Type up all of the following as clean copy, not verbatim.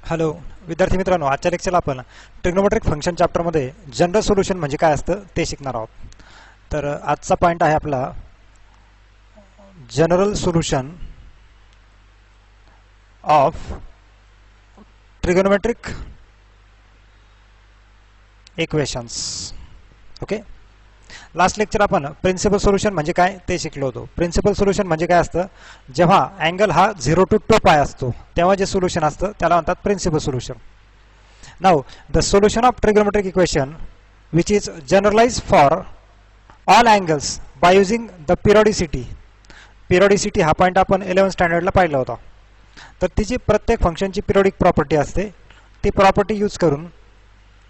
Hello विद्यार्थी मित्रांनो, आजच्या लेक्चरला आपण ट्रिग्नोमेट्रिक फंक्शन चॅप्टरमध्ये जनरल सोल्युशन म्हणजे काय असतं ते शिकणार आहोत. तर आजचा पॉइंट आहे आपला general solution of trigonometric equations. Okay, last lecture आपण प्रिन्सिपल सोल्युशन म्हणजे काय ते शिकलो होतो. प्रिन्सिपल सोल्युशन म्हणजे काय असतं, जेव्हा अँगल हा 0 to 2π असतो तेव्हा जे सोल्युशन असतं त्याला म्हणतात principal solution. Now the solution of trigonometric equation which is generalise for all angles by using the periodicity. Periodicity हा पॉईंट आपण 11th स्टँडर्डला पाहिला होता. तर तिची प्रत्येक फंक्शनची पिरियॉडिक प्रॉपर्टी असते. ती प्रॉपर्टी यूज करून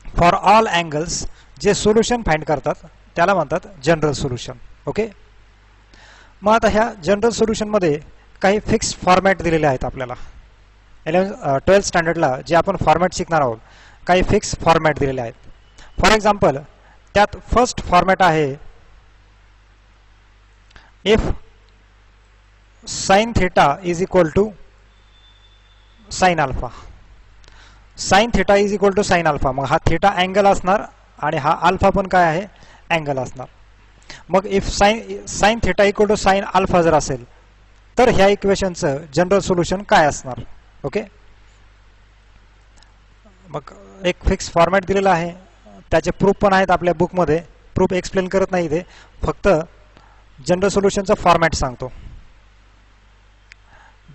फॉर ऑल अँगल्स जे सोल्युशन फाइंड करतात त्याला म्हणतात जनरल सोल्युशन. ओके, मग आता ह्या जनरल सोल्युशनमध्ये काही फिक्स फॉर्मॅट दिलेले आहेत आपल्याला. 12th स्टँडर्डला जे आपण फॉर्मॅट शिकणार आहोत काही फिक्स फॉर्मॅट दिलेले आहेत. फॉर एक्झाम्पल त्यात फर्स्ट फॉर्मॅट आहे if sine theta is equal to sine alpha. Sine theta is equal to sine alpha, मग हा थीटा अँगल असणार आणि हा अल्फा पण काय आहे, अँगल असणार. मग if sine theta equal to sine alpha जर असेल तर ह्या इक्वेशनचं जनरल सोल्युशन काय असणार. ओके, मग एक फिक्स फॉर्मॅट दिलेला आहे, त्याचे प्रूफ पण आहेत आपल्या बुकमध्ये. प्रूफ एक्सप्लेन करत नाही, ते फक्त जनरल सोल्युशनचा फॉर्मॅट सांगतो.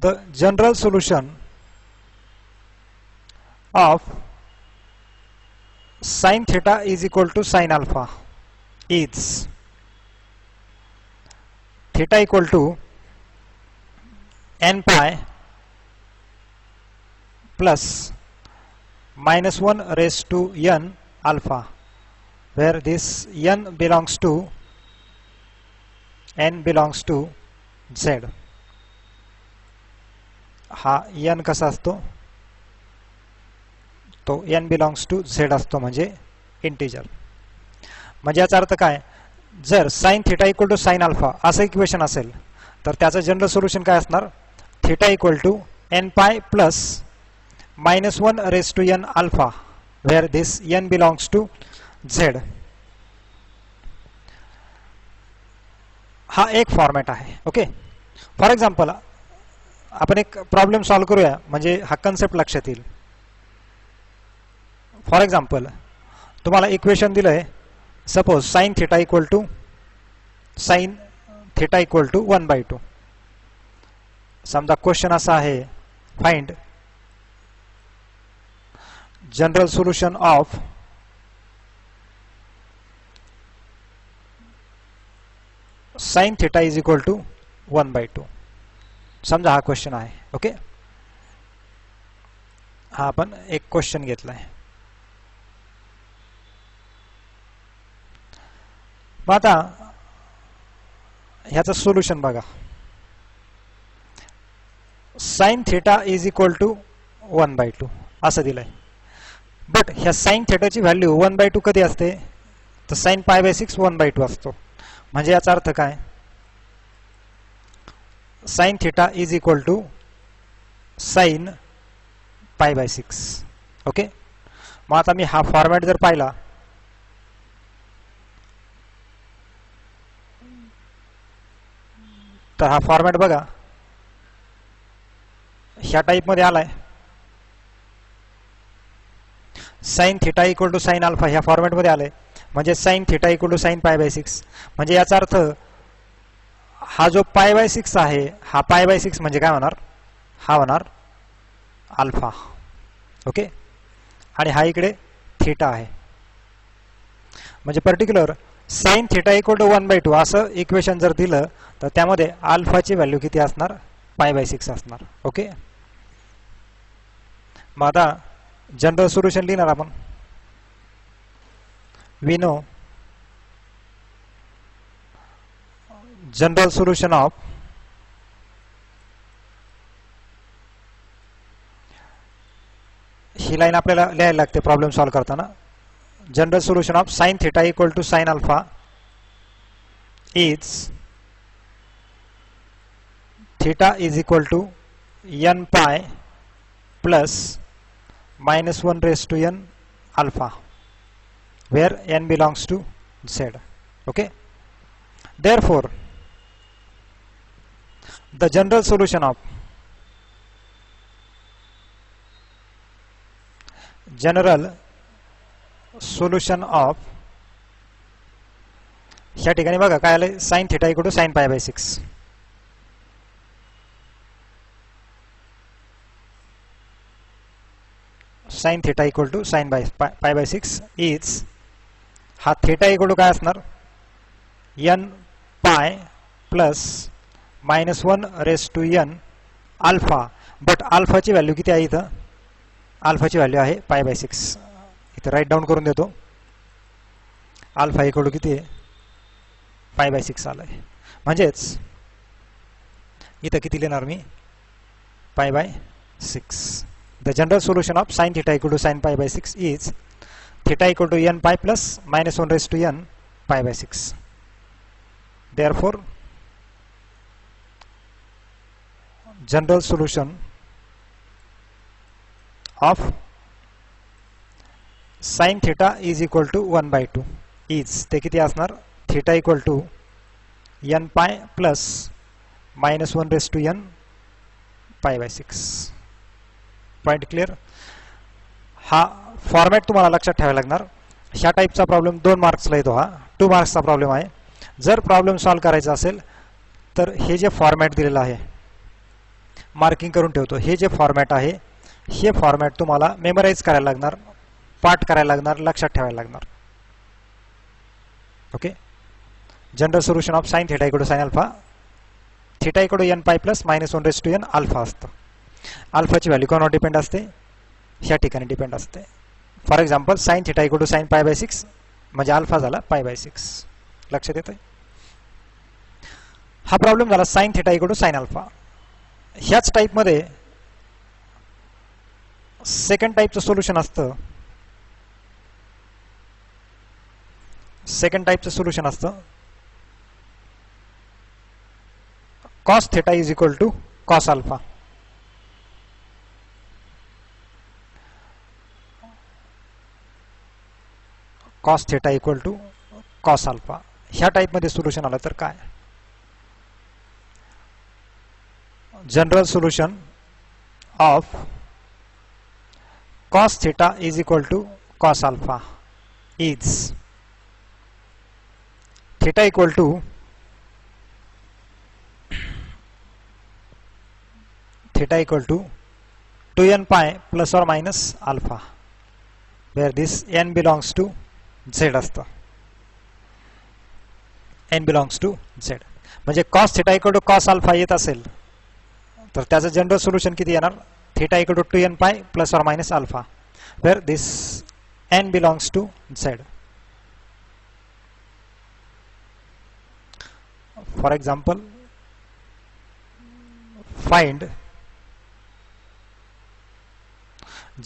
The general solution of sine theta is equal to sine alpha is theta equal to n pi plus minus 1 raised to n alpha, where this n belongs to z. हा n कसा असतो, तो n belongs to z असतो, म्हणजे integer. म्हणजे याचा अर्थ काय, जर sine theta equal to sine alpha असं इक्वेशन असेल तर त्याचं जनरल सोल्युशन काय असणार, theta equal to N pi plus minus 1 raise to N alpha, where this N belongs to Z. हा एक फॉर्मॅट आहे. ओके, फॉर एक्झाम्पल आपण एक प्रॉब्लेम सॉल्व्ह करूया म्हणजे हा कन्सेप्ट लक्षात येईल. फॉर एक्झाम्पल तुम्हाला इक्वेशन दिलंय, suppose sine theta equal to 1/2. समजा क्वेश्चन असा आहे, find general solution of sine theta is equal to 1/2. समजा हा क्वेश्चन आहे. ओके, हा आपण एक क्वेश्चन घेतलाय. मग आता ह्याचं सोल्युशन बघा. Sine theta is equal to 1/2 असं दिलंय. बट ह्या साइन थीटाची व्हॅल्यू 1/2 कधी असते, तर साइन π/6 1/2 असतो. म्हणजे याचा अर्थ काय, sine theta is equal to sine π/6. Okay, मग आता मी हा फॉर्मॅट जर पाहिला तर हा फॉर्मॅट बघा ह्या टाइप मध्ये आलाय. Sine theta equal to sine alpha ह्या फॉर्मॅट मध्ये आलाय, म्हणजे sine theta equal to sine π/6. म्हणजे याचा अर्थ हा जो π/6 आहे, हा π/6 म्हणजे काय होणार, हा होणार अल्फा. ओके, आणि हा इकडे थीटा आहे. म्हणजे particular sine theta equal to 1/2 असं इक्वेशन जर दिलं तर त्यामध्ये अल्फाची व्हॅल्यू किती असणार, π/6 असणार. ओके, मग आता जनरल सोल्युशन लिहिणार आपण. We know general solution of ही लाईन आपल्याला लिहायला लागते प्रॉब्लेम सॉल्व्ह करताना. General solution of sine theta equal to sine alpha is theta is equal to n pi plus minus 1 raised to n alpha, where n belongs to z. Okay. Therefore, the general solution of ह्या ठिकाणी बघा काय आलंय, sine theta equal to sine pi by 6. Sine theta equal to sine pi by 6 is, हा theta equal to काय असणार, n pi plus minus 1 raise to n alpha. But अल्फाची value किती आहे इथं, अल्फाची व्हॅल्यू आहे पाय बाय 6. इथं right down करून देतो. अल्फा इक्वल टू किती आहे, पाय बाय 6 आलाय. म्हणजेच इथं किती लिहिणार मी, pi by 6. The general solution of sine theta equal to sine pi by 6 is theta equal to n pi plus minus 1 raise to n pi by 6. Therefore, general solution of sin theta is equal to 1 by 2 is, ते किती असणार, theta equal to n pi plus minus 1 raised to n pi by 6. Point clear. हा format तुम्हाला लक्षात ठेवायला लागणार. ह्या टाईपचा प्रॉब्लेम 2 मार्क्सला येतो. हा 2 मार्क्सचा प्रॉब्लेम आहे. जर प्रॉब्लेम सॉल्व करायचा असेल तर हे जे फॉर्मॅट दिलेलं आहे, मार्किंग करून ठेवतो, हे जे फॉर्मॅट आहे हे फॉर्मॅट तुम्हाला मेमोराइज करायला लागणार, पाठ करायला लागणार, लक्षात ठेवायला लागणार. Okay. General solution of sine theta equal to sine alpha, theta equal to n pi plus minus 1 raise to n alpha असतं. अल्फाची व्हॅल्यू कोणावर डिपेंड असते, ह्या ठिकाणी डिपेंड असते. For example sine theta equal to sine pi by 6 म्हणजे alpha झाला पाय बाय 6. लक्षात येतंय. हा प्रॉब्लेम झाला sine theta equal to sine alpha. ह्याच टाईपमध्ये सेकंड टाईपचं सोल्युशन असतं. सेकंड टाईपचं सोल्युशन असतं cos theta is equal to cos alpha. Cos theta equal to cos alpha. ह्या टाईपमध्ये सोल्युशन आलं तर काय, general solution of cos theta is equal to cos alpha is theta equal to theta equal to 2n pi plus or minus alpha, where this n belongs to z असतं. n belongs to z. म्हणजे cos theta equal to cos alpha येत असेल तर त्याचं general solution किती येणार, theta equal to 2n pi plus or minus alpha, where this n belongs to z. For example, find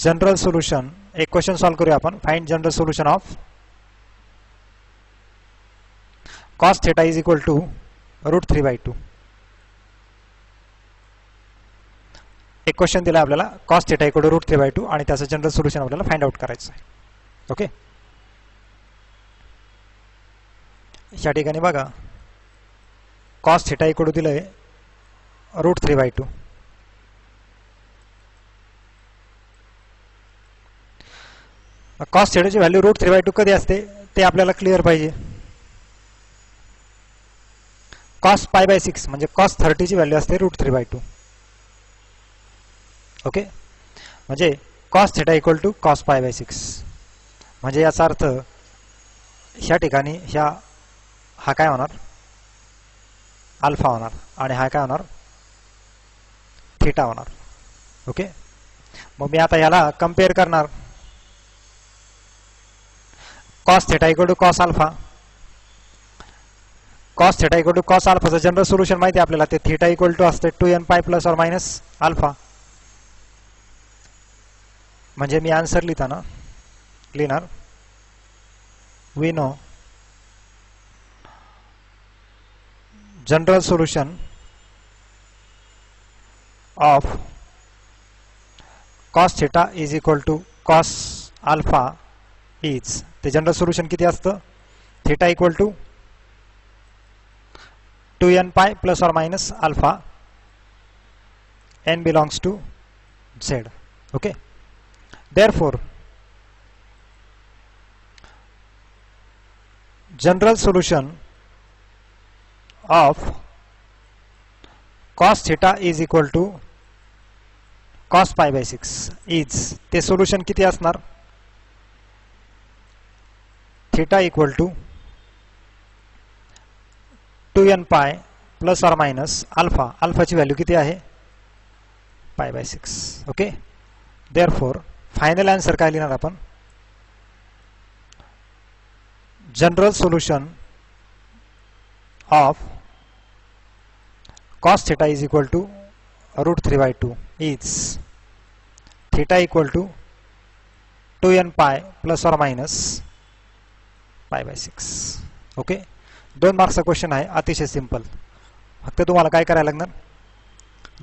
general solution. एक question solve करूया आपण. Find general solution of cos theta is equal to root 3 by 2. एक question दिला आपल्याला cos theta equal to root 3 by 2 आणि त्याचं general solution आपल्याला find out करायचं आहे. ओके. या ठिकाणी बघा cos theta इक्वल टू दिलंय रूट 3 by 2. cos theta ची व्हॅल्यू रूट 3 by 2 कधी असते ते आपल्याला क्लिअर पाहिजे. cos पाय बाय 6 म्हणजे cos 30 ची व्हॅल्यू असते रूट 3 by 2. ओके. म्हणजे cos theta equal to cos pi by 6 म्हणजे याचा अर्थ ह्या ठिकाणी हा काय होणार, अल्फा होणार आणि हा काय होणार, थीटा होणार. ओके. मग मी आता याला कंपेअर करणार. cos theta equal to cos alpha. cos theta equal to cos अल्फाचं जनरल सोल्युशन माहिती आपल्याला, ते थीटा इक्वल टू असते 2n पाय प्लस और मायनस अल्फा. म्हणजे मी आन्सर लिहिताना लिहिणार we know general solution of cos theta is equal to cos alpha is, ते जनरल सोल्युशन किती असतं, theta equal to 2n pi plus or minus alpha, n belongs to z. Okay, therefore general solution of cos theta is equal to cos pi by 6 is, ते सोल्युशन किती असणार, theta equal to 2n pi plus or minus alpha, अल्फाची value किती आहे, pi by 6. Okay, therefore final answer काय लिहिणार आपण, general solution of cos theta is equal to root 3 by 2 is theta equal to 2n pi plus or minus pi by 6. Okay, 2 मार्क्सचा question आहे, अतिशय simple. फक्त तुम्हाला काय करायला लागणार,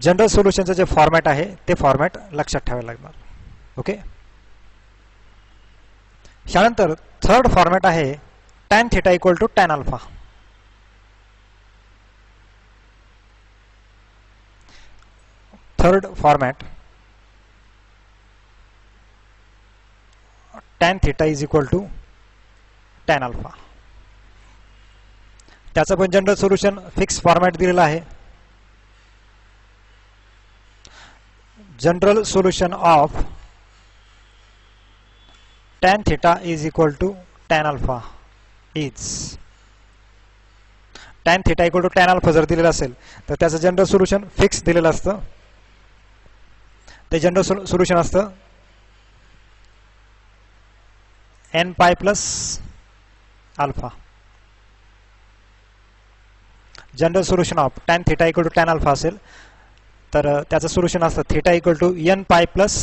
जनरल सोल्युशनचं जे फॉर्मॅट आहे ते फॉर्मॅट लक्षात ठेवायला लागणार. ओके, त्यानंतर थर्ड फॉर्मॅट आहे tan theta equal to tan alpha. Third format tan theta is equal to tan alpha. त्याचं पण जनरल सोल्युशन फिक्स फॉर्मॅट दिलेला आहे. General solution of tan theta is equal to tan alpha is, tan theta equal to tan alpha जर दिलेला असेल तर त्याचं general solution fix दिलेलं असतं. ते जनरल सोल्युशन असतं n pi plus alpha. General solution of tan theta equal to tan alpha असेल तर त्याचं सोल्युशन असतं theta equal to n pi plus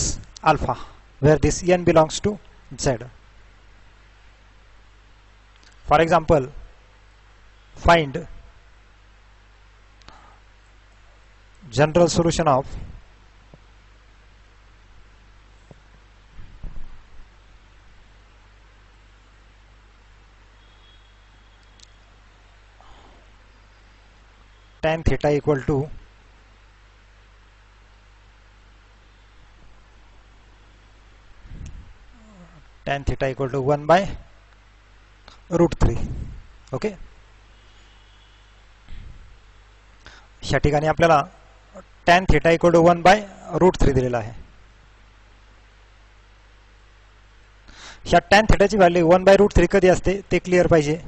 alpha, where this n belongs to z. For example, find general solution of tan theta equal to tan theta equal to 1 by root 3. Okay, या ठिकाणी आपल्याला tan theta equal to 1 by root 3 दिलेला आहे. या tan theta ची value 1 by root 3 कधी असते ते क्लिअर पाहिजे.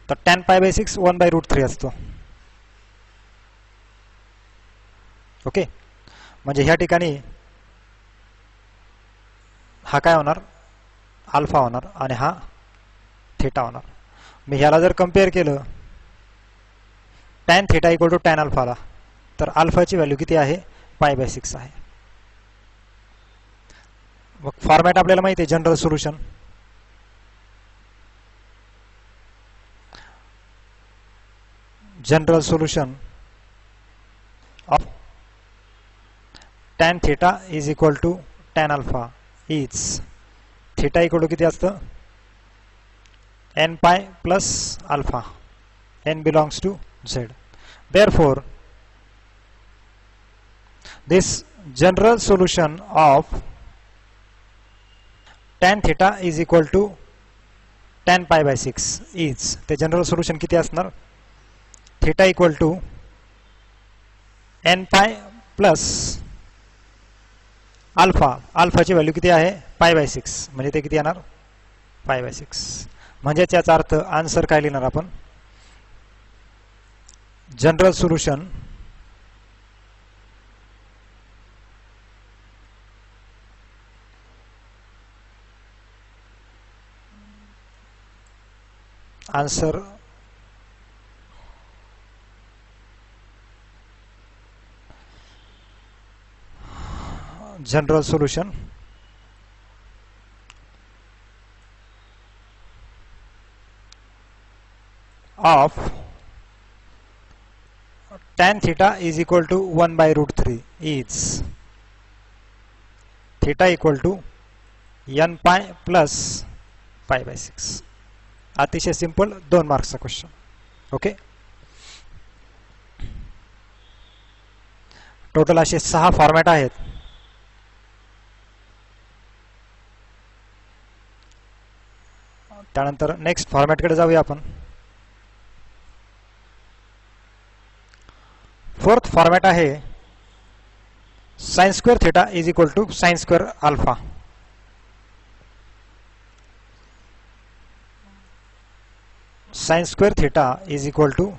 तर tan pi by 6 1 by root 3 असतो. ओके, म्हणजे ह्या ठिकाणी हा काय होणार, अल्फा होणार आणि हा थीटा होणार. मी ह्याला जर कंपेअर केलं tan theta equal to tan अल्फाला, तर अल्फाची व्हॅल्यू किती आहे, पाय बाय 6 आहे. मग फॉर्मॅट आपल्याला माहिती आहे, general solution general solution of tan theta is equal to tan alpha is, theta equal to किती असतं, n pi plus alpha, n belongs to z. Therefore, this general solution of tan theta is equal to tan pi by 6 is, the general solution किती असणार, theta equal to n pi plus alpha, alpha ची value किती आहे, pi by 6, म्हणजे ते किती येणार, pi by 6. म्हणजे याचा अर्थ आन्सर काय लिहिणार आपण, general solution answer general solution of tan theta is equal to 1 by root 3 is theta equal to N pi plus pi by 6. अतिशय सिंपल 2 मार्क्सचा क्वेश्चन. ओके, टोटल असे 6 फॉर्मॅट आहेत. त्यानंतर नेक्स्ट फॉर्मॅटकडे जाऊया आपण. फोर्थ फॉर्मॅट आहे sine square theta is equal to sine square alpha. Sine square theta is equal to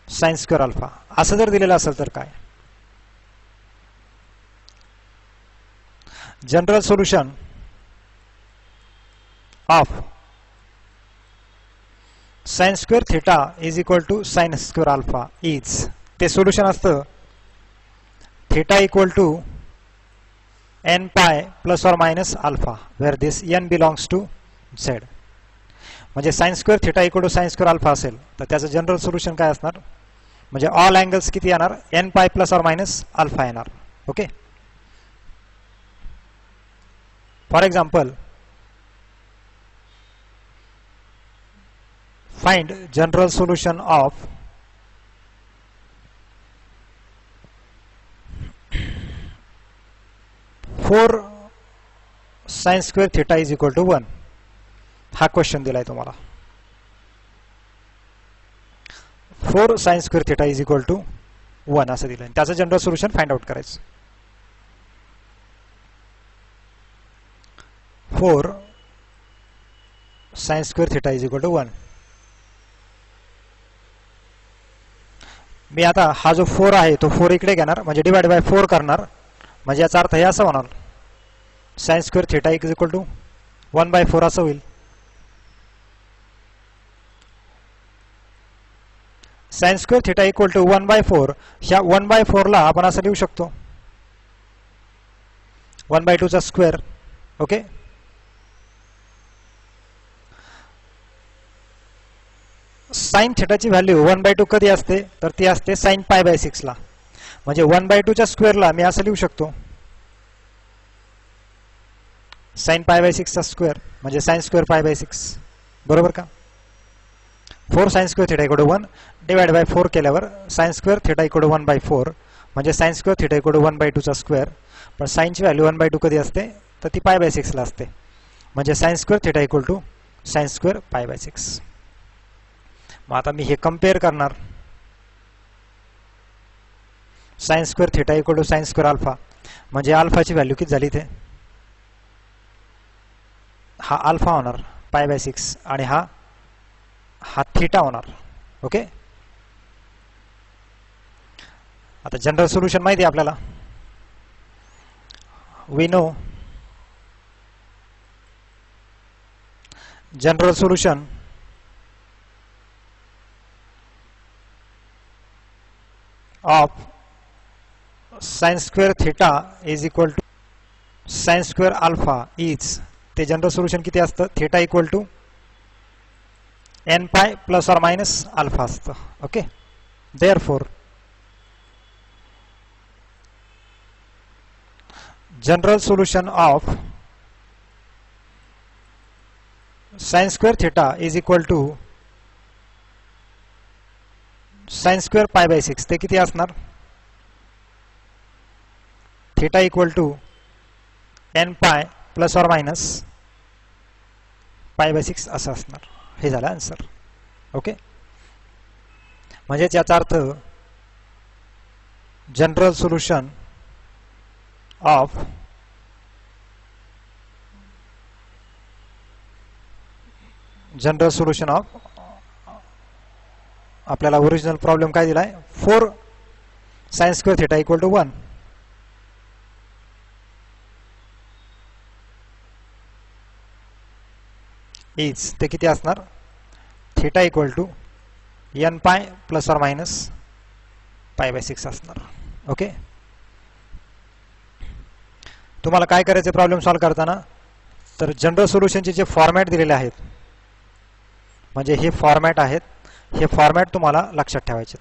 sine square alpha असं जर दिलेलं असेल तर काय? General solution of sine square theta is equal to sine square alpha is, ते solution असतं theta equal to N pi plus or minus alpha where this N belongs to Z. म्हणजे sine square theta equal to sine square alpha असेल तर त्याचं general solution काय असणार? म्हणजे all angles किती येणार? N pi plus or minus alpha येणार. Okay, for example find general solution of 4 sin square theta is equal to 1. हा क्वेश्चन दिलाय तुम्हाला. 4 sin square theta is equal to 1 असं दिलंय. त्याचं जनरल सोल्युशन फाइंड आउट करायचं. 4 sin square theta is equal to 1. मी आता हा जो 4 आहे तो 4 इकडे घेणार म्हणजे डिवाइड बाय 4 करणार. म्हणजे याचा अर्थ हे असं होणार sine square theta is equal to 1/4 असं होईल. Sine square theta equal to 1/4. ह्या 1/4 ला आपण असं लिहू शकतो 1/2 चा स्क्वेअर. ओके, साइन थीटाची व्हॅल्यू 1/2 कधी असते तर ती असते साइन पाय बाय 6 ला. म्हणजे 1/2 च्या स्क्वेअरला मी असं लिहू शकतो साइन पाय बाय 6 चा स्क्वेअर म्हणजे साइन स्क्वेअर पाय बाय 6. बरोबर का? 4 sine square theta equal to 1 divide by 4 केल्यावर sine square theta equal to 1/4 म्हणजे sine square theta equal to 1/2 चा स्क्वेअर. पण साइनची व्हॅल्यू 1/2 कधी असते तर ती पाय बाय 6 ला असते. म्हणजे sine square theta equal to sine square pi by 6. मग आता मी हे कंपेअर करणार. Sine square theta equal to sine square alpha म्हणजे अल्फाची व्हॅल्यू किती झाली ते? हा अल्फा होणार पाय बाय 6 आणि हा थीटा होणार. ओके, आता जनरल सोल्युशन माहिती आहे आपल्याला. We know general solution of sin square theta is equal to sin square alpha is, ते जनरल सोल्युशन किती असतं? Theta equal to N pi plus or minus alpha असतं. Okay, therefore general solution of sin square theta is equal to sign square pi by 6 ते किती असणार? Theta equal to N pi plus or minus pi by 6 असं असणार. हे झालं answer. Okay, म्हणजेच याचा अर्थ जनरल सोल्युशन ऑफ आपल्याला ओरिजिनल प्रॉब्लेम काय दिलाय? 4 sine square theta equal to 1 is, ते किती असणार? Theta equal to N pi plus or minus pi by 6 असणार. ओके, तुम्हाला काय करायचे प्रॉब्लेम सॉल्व्ह करताना? तर जनरल सोल्युशनचे जे फॉर्मॅट दिलेले आहेत म्हणजे हे फॉर्मॅट आहेत, हे फॉर्मॅट तुम्हाला लक्षात ठेवायचे.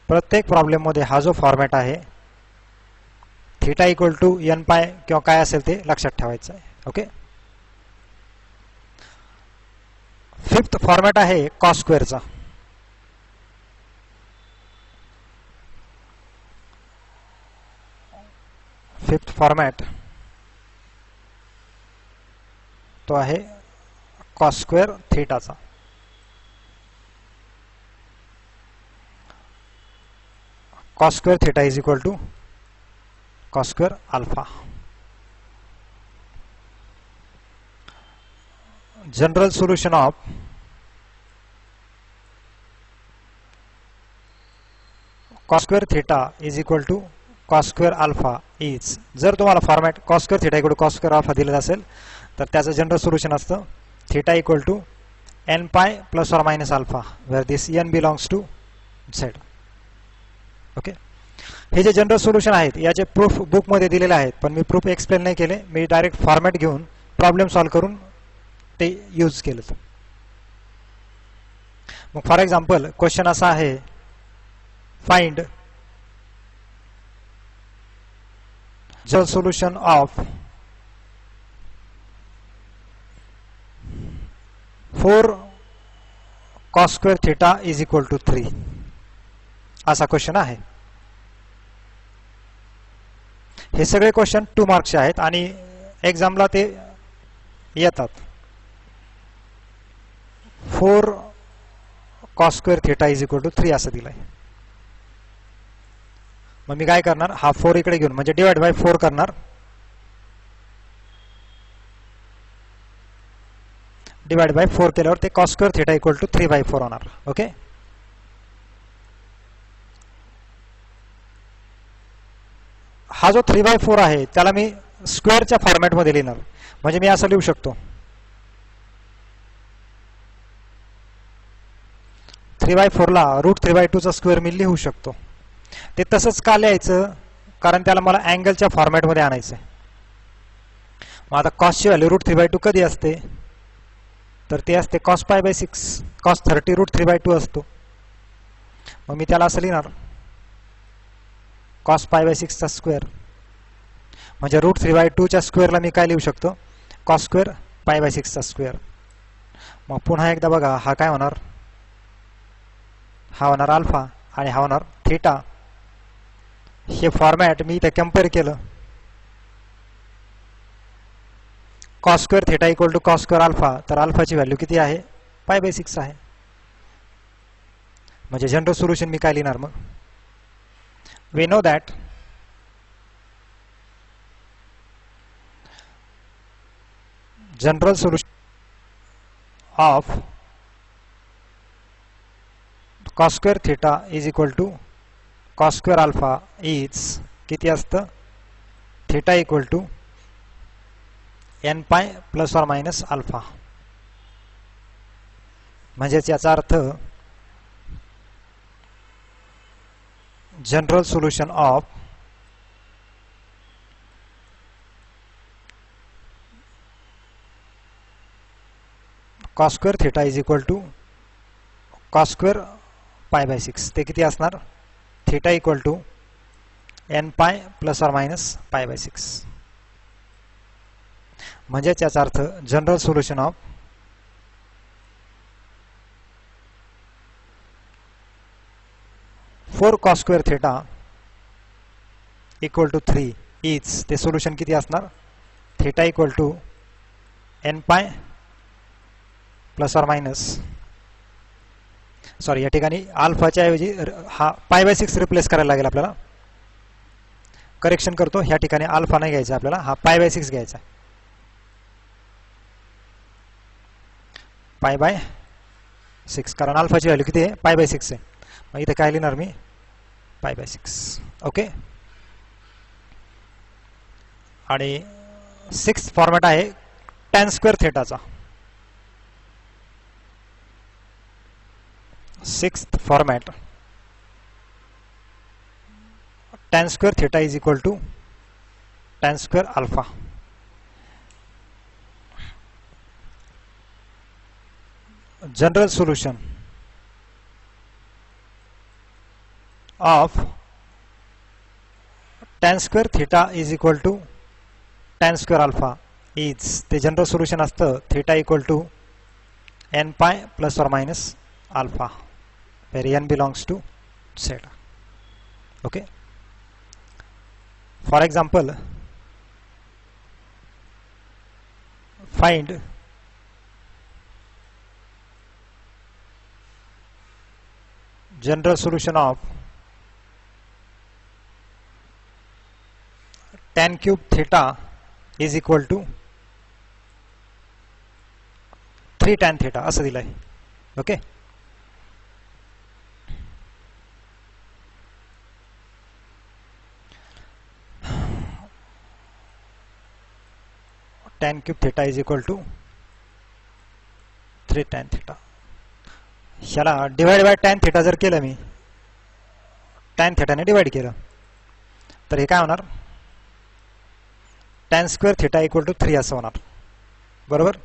प्रत्येक प्रॉब्लेम मध्ये हा जो फॉर्मॅट आहे थिटा इक्वल टू एन पाय किंवा काय असेल ते लक्षात ठेवायचं आहे. ओके. फिफ्थ फॉर्मॅट आहे कॉस स्क्वेअरचा. फिफ्थ फॉर्मॅट तो आहे कॉस स्क्वेअर थिटाचा. Cos square theta is equal to cos square alpha. General solution of cos square theta is equal to cos square alpha is. जर तुम्हाला format cos square theta equal to cos square alpha दिलेला असेल तर त्याचं general solution असतं theta equal to N pi plus or minus alpha where this N belongs to Z. Okay. हे जे general solution आहेत याचे प्रूफ बुकमध्ये दिलेले आहेत, पण मी प्रूफ एक्सप्लेन नाही केले. मी डायरेक्ट फॉर्मॅट घेऊन प्रॉब्लेम सॉल्व्ह करून ते यूज केलं. मग फॉर एक्झाम्पल क्वेश्चन असा आहे, find general solution of 4 cos square theta is equal to 3 असा क्वेश्चन आहे. हे सगळे क्वेश्चन 2 मार्क्सचे आहेत आणि एक्झामला ते येतात. 4 cos square theta is equal to 3 असं दिलंय. मग मी काय करणार, हा 4 इकडे घेऊन म्हणजे डिवाइड बाय 4 करणार. डिवाइड बाय 4 केल्यावर ते cos square theta equal to 3/4 होणार. ओके. हा जो 3/4 आहे त्याला मी स्क्वेअरच्या फॉर्मॅटमध्ये लिहिणार. म्हणजे मी असं लिहू शकतो 3/4 ला √3/2 चा स्क्वेअर मी लिहू शकतो. ते तसंच का लिहायचं, कारण त्याला मला अँगलच्या फॉर्मॅटमध्ये आणायचं आहे. मग आता कॉसची व्हॅल्यू √3/2 कधी असते, तर ते असते कॉस π/6. कॉस 30 √3/2 असतो. मग मी त्याला असं लिहिणार कॉस π/6 चा स्क्वेअर. म्हणजे √3/2 च्या स्क्वेअरला मी काय लिहू शकतो, कॉस स्क्वेअर π/6 चा स्क्वेअर. मग पुन्हा एकदा बघा, हा काय होणार, हा होणार अल्फा आणि हा होणार थिटा. हे फॉर्मॅट मी इथे कम्पेअर केलं. Cos square theta equal to cos square alpha, तर अल्फाची व्हॅल्यू किती आहे, π/6 आहे. म्हणजे जनरल सोल्युशन मी काय लिहिणार, मग we know that general solution of cos square theta is equal to cos square alpha is किती असतं, theta equal to n pi plus or minus alpha. म्हणजेच याचा अर्थ general solution of cos square theta is equal to cos square π/6. ते किती असणार, theta equal to n pi plus or minus π/6. म्हणजेच याचा अर्थ general solution of four cos square theta equal to 3 is, ते सोल्यूशन किती असणार, theta equal to n pi plus or minus, sorry या ठिकाणी अल्फाच्या ऐवजी हा π/6 रिप्लेस करायला लागेल आपल्याला. करेक्शन करतो, ह्या ठिकाणी अल्फा नाही घ्यायचा आपल्याला, हा π/6 घ्यायचा. π/6 कारण अल्फाची व्हॅल्यू किती आहे, π/6 आहे. मग इथे काय लिहिणार मी, π/6. ओके. आणि 6th फॉर्मॅट आहे tan स्क्वेअर थिटाचा. 6th format tan square theta is equal to tan square alpha. General solution of tan square theta is equal to tan square alpha is ते जनरल सोल्युशन असतं theta equal to n pi plus or minus alpha where n belongs to zeta. Okay. For example, find general solution of tan cube theta is equal to 3 tan theta असं दिलंय. Okay. tan cube theta is equal to 3 tan theta. ह्याला divide by tan theta जर केलं मी tan theta ने divide केलं तर हे काय होणार tan square theta equal to 3 असं होणार. बरोबर.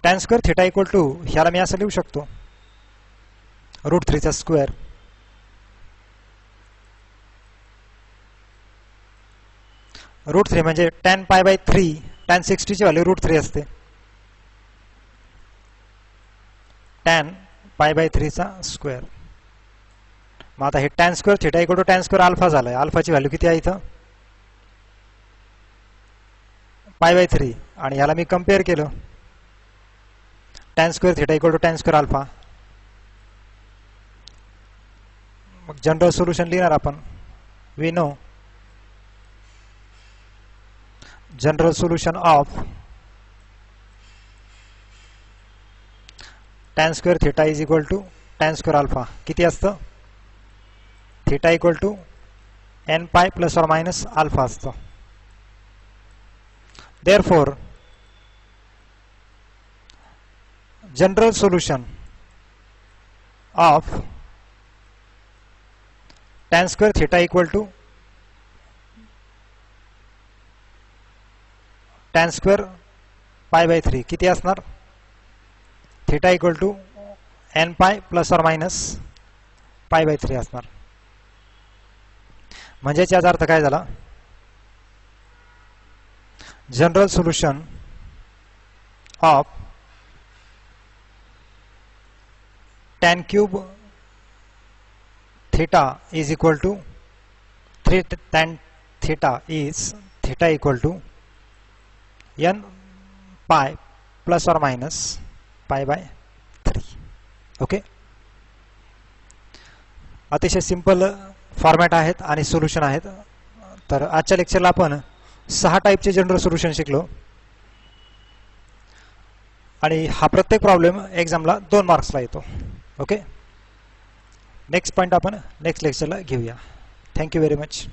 tan square theta equal to ह्याला मी असं लिहू शकतो √3 चा स्क्वेअर √3 म्हणजे tan पाय बाय 3 tan 60 ची व्हॅल्यू √3 असते tan पाय बाय 3 चा स्क्वेअर. मग आता हे tan square theta equal to tan square alpha झालाय. अल्फाची व्हॅल्यू किती आहे इथं पाय बाय 3 आणि ह्याला मी कंपेअर केलं tan square theta equal to tan square alpha. मग जनरल सोल्युशन लिहिणार आपण. We know general solution of tan square theta is equal to tan square alpha किती असतं theta equal to n pi plus or minus alpha असतं. Therefore general solution of tan square theta equal to tan square pi by 3 किती असणार theta equal to n pi plus or minus pi by 3 असणार. म्हणजे याचा अर्थ काय झाला general solution of tan cube theta is equal to 3 tan theta is theta equal to n pi plus or minus pi by 3. Okay. अतिशय simple format आहेत आणि solution आहेत. तर आजच्या लेक्चरला आपण 6 टाईपचे जनरल सोल्युशन शिकलो आणि हा प्रत्येक प्रॉब्लेम एक्झामला 2 मार्क्सला येतो. ओके. नेक्स्ट पॉईंट आपण नेक्स्ट लेक्चरला घेऊया. Thank you very much.